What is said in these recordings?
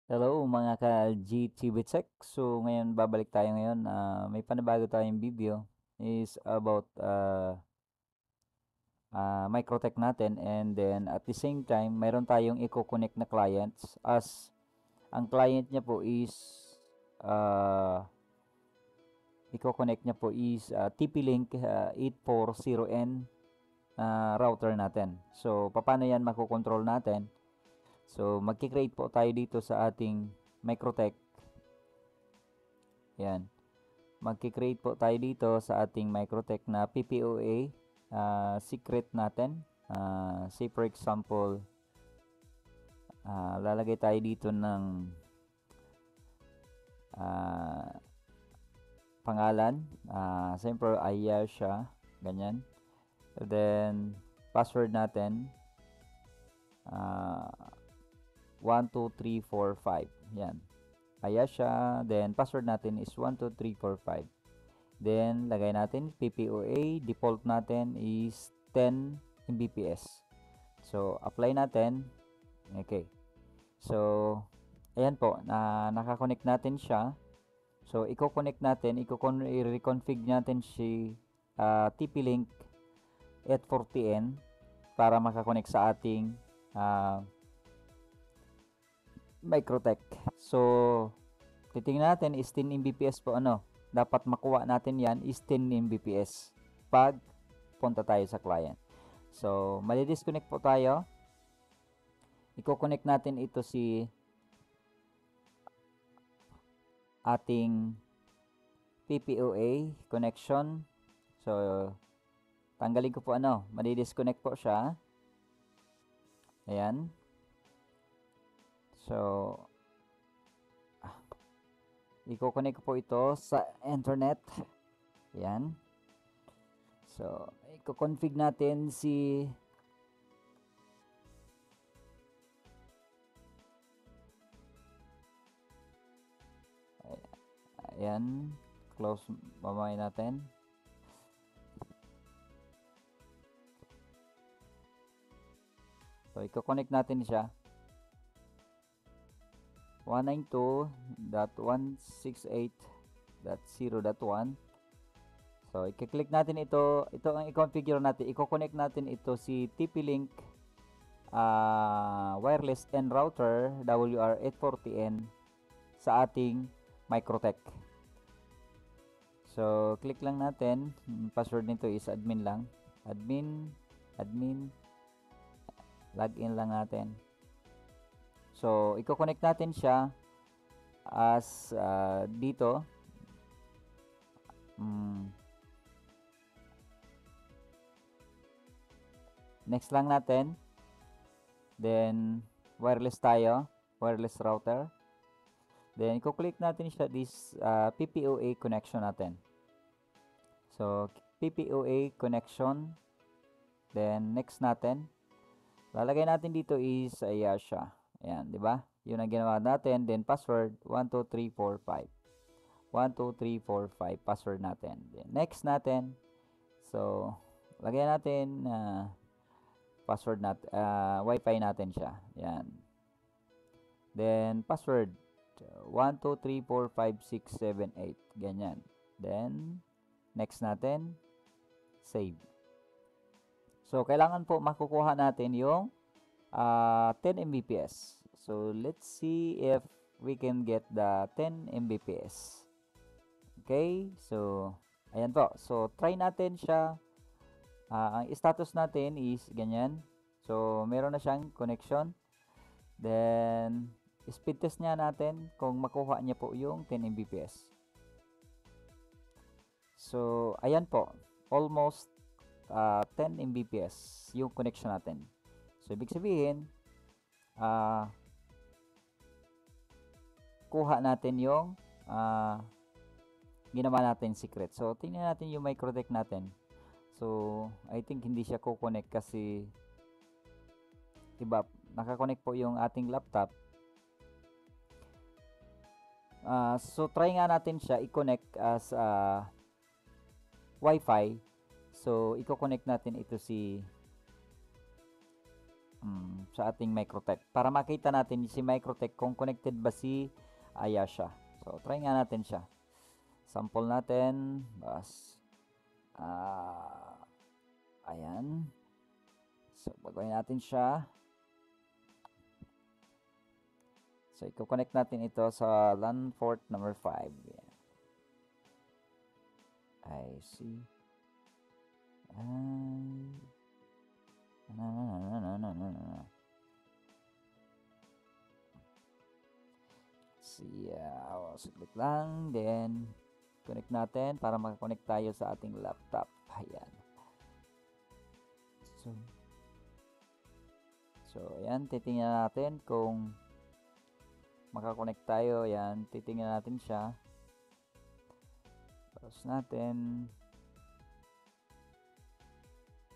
Hello mga ka-GTV Tech. So ngayon babalik tayo ngayon. May panabago tayong video is about Microtech natin, and then at the same time mayroon tayong i-connect na clients as ang client niya po is uh, i-connect niya po is TP-Link 840N router natin. So paano yan makokontrol natin? So magki-create po tayo dito sa ating Microtech. Yan. Magki-create po tayo dito sa ating Microtech na PPOA secret natin. Say for example, lalagay tayo dito ng pangalan. Siyempre, Ayasha. Ganyan. And then, password natin. 1, 2, 3, 4, 5. Yan. Ayasha. Then, password natin is 1, 2, 3, 4, 5. Then, lagay natin PPOA. Default natin is 10 Mbps. So, apply natin. Okay. So, ayan po. Nakakonect natin siya. So, i-connect natin. I-reconfig natin si TP-Link 840N para makakonect sa ating Microtech. So, titingnan natin is 10 Mbps po dapat makuha natin yan is 10 Mbps pag punta tayo sa client. So, mali-disconnect po tayo. I-connect natin ito si ating PPOA connection. So, tanggalin ko po mali-disconnect po siya. Ayan. So, i-connect ko po ito sa internet. Yan. So, i-config natin si ayan. Close mamay natin. So, i-connect natin siya. 192.168.0.1. So, i-click natin ito. Ito ang i-configure natin. I-connect natin ito si TP-Link wireless N router WR840N sa ating Microtech. So, click lang natin. Password nito is admin lang. Admin. Login lang natin. So, i-connect natin siya as dito. Next lang natin. Then, wireless tayo. Wireless router. Then, i-click natin siya this PPOA connection natin. So, PPOA connection. Then, next natin. Lalagay natin dito is Ayasha. Ayan, di ba? Yun ang ginawa natin. Then, password, 1, 2, 3, 4, 5. 1, 2, 3, 4, 5. Password natin. Then, next natin. So, lagay natin password natin. Wi-Fi natin siya. Ayan. Then, password, 1, 2, 3, 4, 5, 6, 7, 8. Ganyan. Then, next natin. Save. So, kailangan po makukuha natin yung 10 Mbps. So, let's see if we can get the 10 Mbps. Okay? So, ayan po. So, try natin siya. Ang status natin is ganyan. So, meron na siyang connection. Then, speed test niya natin kung makuha niya po yung 10 Mbps. So, ayan po. Almost 10 Mbps yung connection natin. So, ibig sabihin, kuha natin yung ginawa natin secret. So, tingnan natin yung Microtech natin. So, I think hindi siya kukonect kasi iba, nakakonect po yung ating laptop. So, try nga natin siya i-connect as Wi-Fi. So, i-connect natin ito si sa ating Microtech para makita natin si Microtech kung connected ba si Ayasha. So, try nga natin siya. Sample natin. Ayan. So, bagawin natin siya. So, i-connect natin ito sa LAN port number 5. Yeah. I see. See, saglit lang. Then, connect natin para makakonect tayo sa ating laptop. Ayan. So, ayan. Titingnan natin kung makakonect tayo. Ayan. Titingnan natin siya. Pause natin.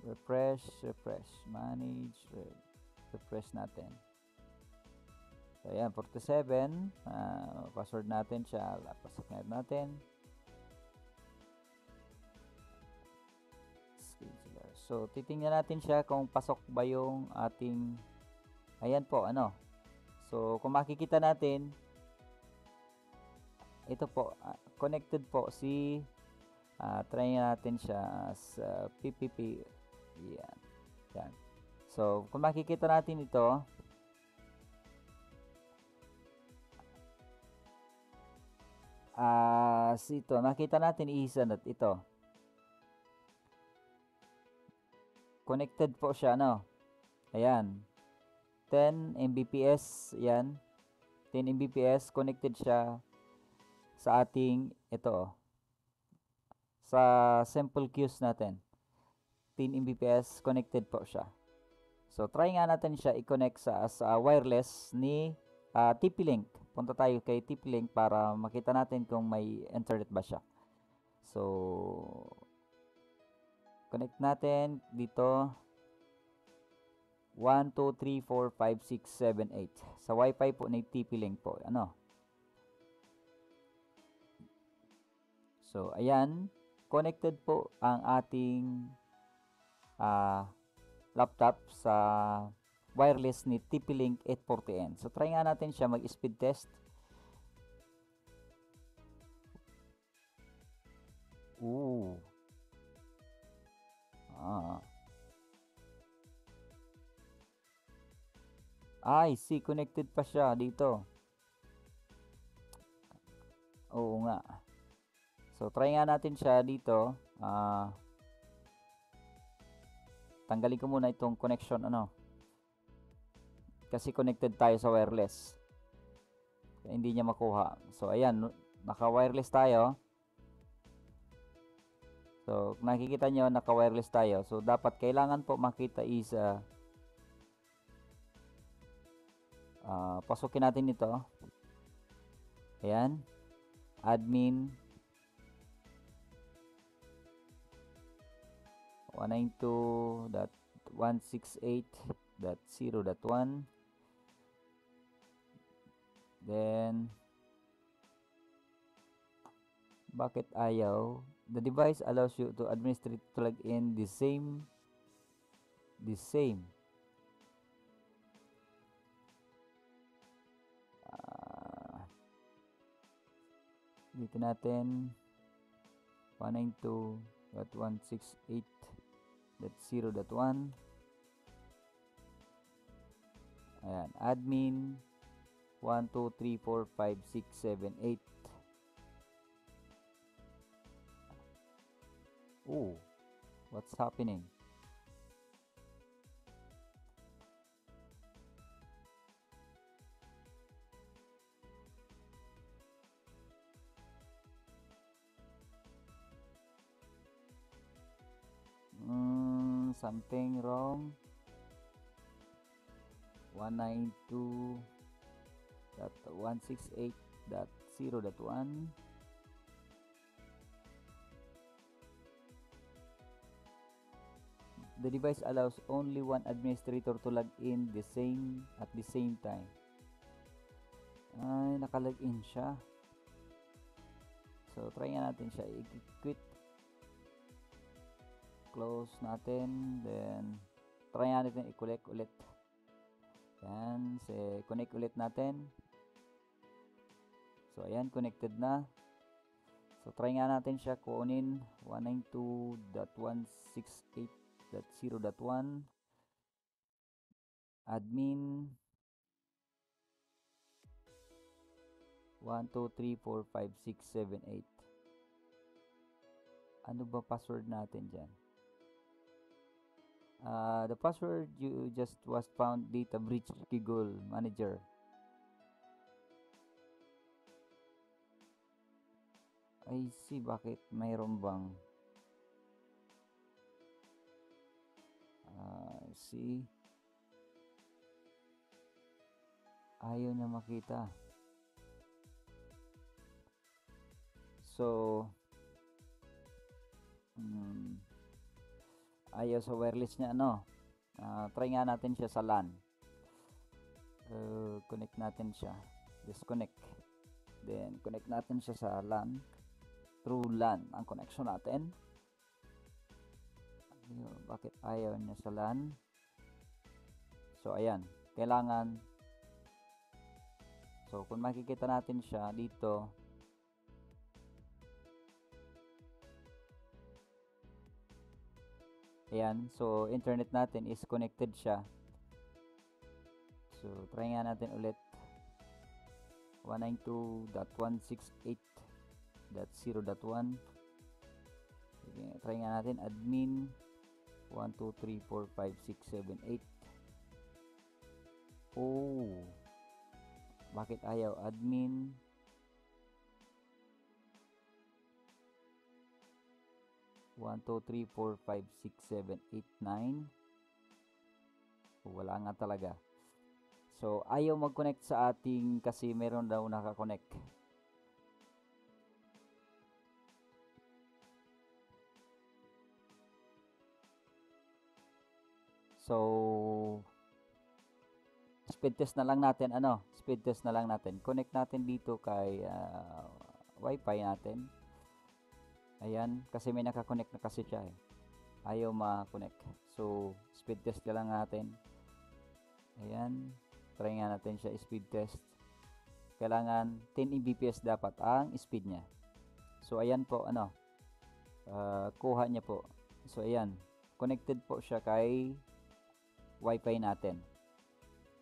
Refresh, manage, refresh natin. So, ayan, 47. Password natin siya. Pasok natin. Scheduler. So, titingnan natin siya kung pasok ba yung ating, ayan po, ano. So, kung makikita natin, ito po, connected po si, try natin siya sa PPP. Yan. Yan. So, kung makikita natin ito, ito, makita natin isa at ito. Connected po siya, no? Ayan. 10 Mbps, yan. 10 Mbps, connected siya sa ating, ito, sa sample queues natin. 10 Mbps, connected po siya. So, try nga natin siya i-connect sa wireless ni TP-Link. Punta tayo kay TP-Link para makita natin kung may internet ba siya. So, connect natin dito. 1, 2, 3, 4, 5, 6, 7, 8. Sa Wi-Fi po ni TP-Link po. Ano? So, ayan. Connected po ang ating laptop sa wireless ni TP-Link 840N. So, try nga natin siya mag-speed test. Ooh. I see, connected pa siya dito. Oo nga. So, try nga natin siya dito. Tanggalin ko muna itong connection, ano. Kasi connected tayo sa wireless. Kaya hindi niya makuha. So, ayan. Naka-wireless tayo. So, nakikita nyo, naka-wireless tayo. So, dapat kailangan po makita is pasukin natin ito. Ayan. Admin 192.168.0.1. Then, bakit ayaw? The device allows you to administrate to log in the same. Dito natin 192.168.0.1. Ayan, admin 1, 2, 3, 4, 5, 6, 7, 8. Oh, what's happening? Something wrong. 192.168.0.1. The device allows only one administrator to log in at the same time. Ay, nakalag in siya. So, try nga natin siya i-quit. Close natin. Then, try nga natin i-collect ulit. Yan, connect ulit natin. So, ayan, connected na. So, try nga natin siya kunin 192.168.0.1 admin 1, 2, 3, 4, 5, 6, 7, 8. Ano ba password natin dyan? The password you just was found data breach Google Manager. I see, bakit mayroon bang see, ayaw na makita. So ayaw sa wireless niya, ano. Try nga natin siya sa LAN. Connect natin siya, disconnect, then connect natin siya sa LAN. Through LAN ang connection natin. Bakit ayaw niya sa LAN? So ayan, kailangan, so kung makikita natin siya dito, ayan, so internet natin is connected siya. So try nga natin ulit 192.168.0.1. Try nga natin admin 1, 2, 3, 4, 5, 6, 7, 8. Oh, bakit ayaw admin? One, 2, 3, 4, 5, 6, 7, 8, 9. Wala nga talaga. So, ayaw mag-connect sa ating kasi meron daw naka-connect. So, speed test na lang natin, speed test na lang natin. Connect natin dito kay Wi-Fi natin. Ayan, kasi may naka-connect na kasi siya eh. Ayaw ma-connect. So, speed test na lang natin. Ayan, try nga natin siya speed test. Kailangan 10 Mbps dapat ang speed niya. So, ayan po, kuha niya po. So, ayan, connected po siya kay Wi-Fi natin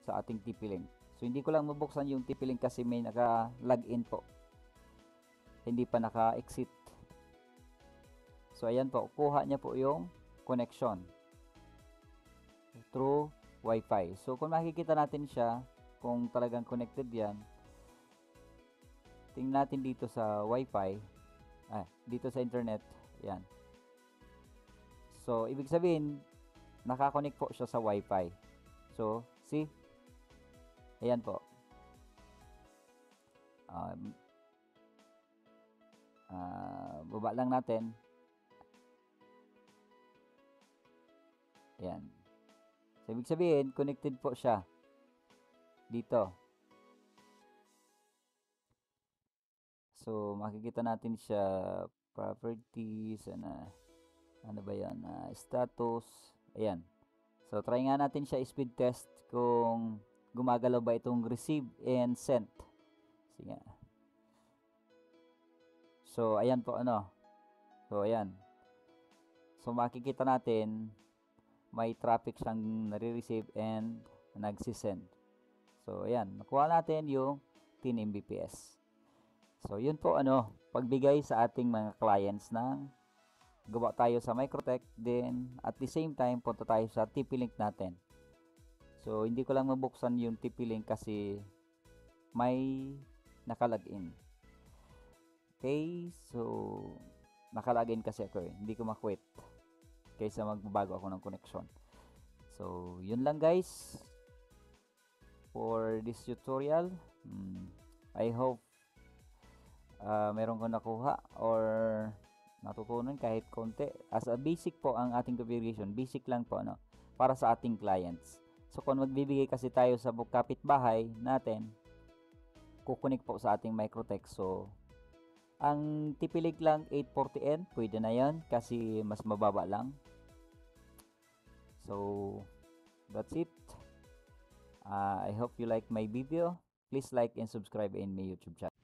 sa ating TP-Link. So, hindi ko lang mabuksan yung TP-Link kasi may naka-login po. Hindi pa naka-exit. So, ayan po, kuha niya po yung connection through Wi-Fi. So, kung makikita natin siya, kung talagang connected yan, tingnan natin dito sa Wi-Fi, dito sa internet, yan. So, ibig sabihin, nakakonect po siya sa Wi-Fi. So, see? Ayan po. Baba lang natin. Ayan. So, ibig sabihin, connected po siya dito. So, makikita natin siya, properties, ano ba yan, status, ayan. So, try nga natin siya speed test kung gumagalaw ba itong receive and send. Sige. So, ayan po, So, ayan. So, makikita natin, may traffic siyang nare-receive and nagsisend. So, ayan. Nakuha natin yung 10 Mbps. So, yun po, pagbigay sa ating mga clients ng gawa tayo sa Microtech, then at the same time, punta tayo sa TP-Link natin. So, hindi ko lang mabuksan yung TP-Link kasi may nakalagin. Okay, so nakalagin kasi ako eh. Hindi ko makwit kaysa magbabago ako ng connection. So, yun lang guys for this tutorial. I hope meron ko nakuha or natutunan kahit konti. As a basic po ang ating configuration. Basic lang po, para sa ating clients. So, kung magbibigay kasi tayo sa kapitbahay natin, kukunik po sa ating Microtech. So, ang TP-Link lang 840N, pwede na yan kasi mas mababa lang. So, that's it. I hope you like my video. Please like and subscribe in my YouTube channel.